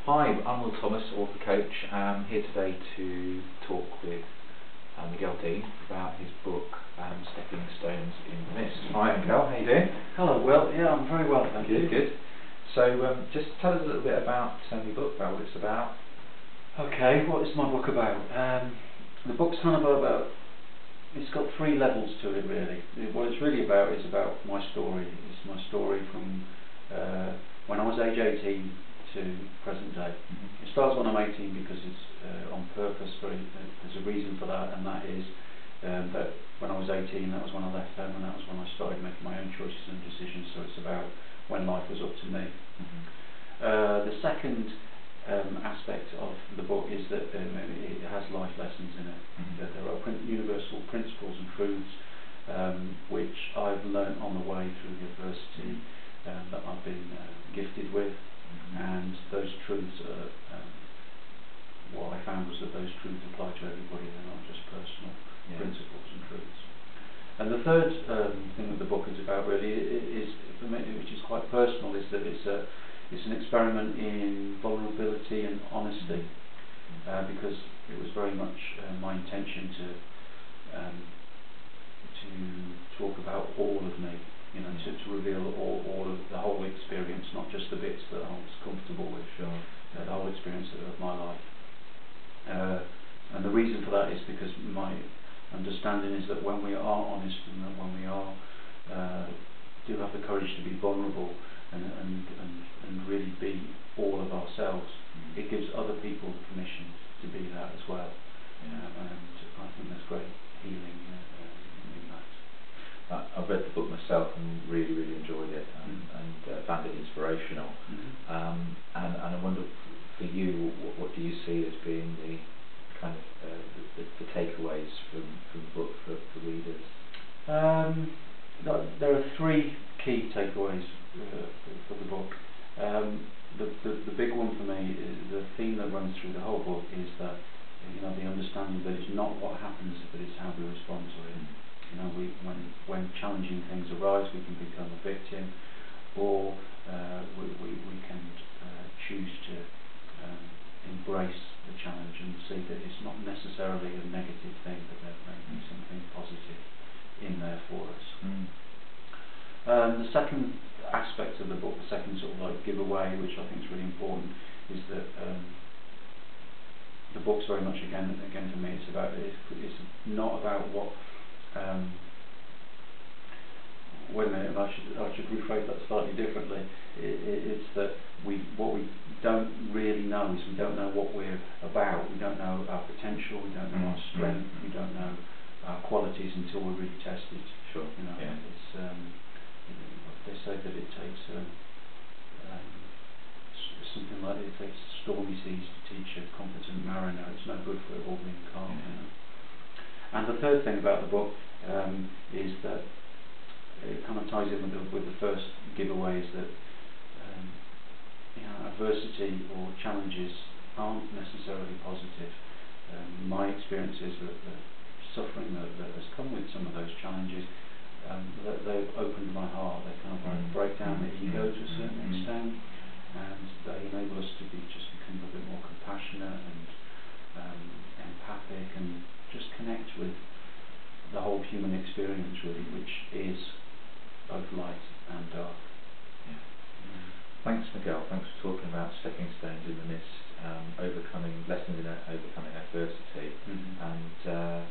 Hi, I'm Will Thomas, author coach. I'm here today to talk with Miguel Dean about his book, Stepping Stones in the Mist. Hi Miguel, how you doing? Hello Will, yeah, I'm very well, thank you. Good. So just tell us a little bit about your book, about what it's about. Okay, what is my book about? The book's kind of about, it's got three levels to it really. What it's really about is about my story. It's my story from when I was age 18 to present day. It starts when I'm 18 because it's on purpose, there's a reason for that, and that is that when I was 18, that was when I left home, and that was when I started making my own choices and decisions, so it's about when life was up to me. The second aspect of the book is that it has life lessons in it, that there are universal principles and truths which I've learnt on the way through the adversity that I've been gifted with. And those truths are, what I found was that those truths apply to everybody, they're not just personal principles and truths. And the third thing that the book is about really is, for me, which is quite personal, is that it's an experiment in vulnerability and honesty, because it was very much my intention to talk about all of me. You know, to reveal all of the whole experience, not just the bits that I was comfortable with. Sure. The whole experience of my life. And the reason for that is because my understanding is that when we are honest and that when we are do have the courage to be vulnerable and really be all of ourselves, it gives other people permission to be that as well. And I think there's great healing in that. I've read the book myself and really enjoyed it and found it inspirational. And I wonder, for you, what do you see as being the kind of the takeaways from the book for readers? There are three key takeaways for the book. The big one for me is the theme that runs through the whole book is that, you know, the understanding that it's not what happens, but it's how we respond to it. You know, when challenging things arise, we can become a victim, or we can choose to embrace the challenge and see that it's not necessarily a negative thing, but there may be something positive in there for us. The second aspect of the book, the second sort of like giveaway, which I think is really important, is that the book's very much again for me, it's not about what. Wait a minute, I should rephrase that slightly differently. It's that what we don't really know is we don't know what we're about. We don't know our potential. We don't know our strength. We don't know our qualities until we're really tested. Sure. You know, it's they say that it takes something like it takes stormy seas to teach a competent mariner. It's no good for it all being calm. You know? And the third thing about the book is that it kind of ties in with the first giveaway, is that you know, adversity or challenges aren't necessarily positive. My experience is that the suffering that has come with some of those challenges, that they've opened my heart. They kind of like break down the ego to a certain extent, and they enable us to become a bit more compassionate and empathic, and just connect with the whole human experience really, which is both light and dark. Thanks Miguel, thanks for talking about Stepping Stones in the Mist, lessons in overcoming adversity. And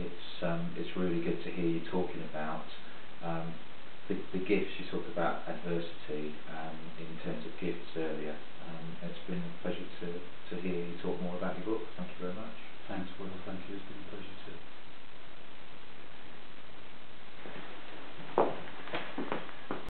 it's really good to hear you talking about the gifts. You talk about adversity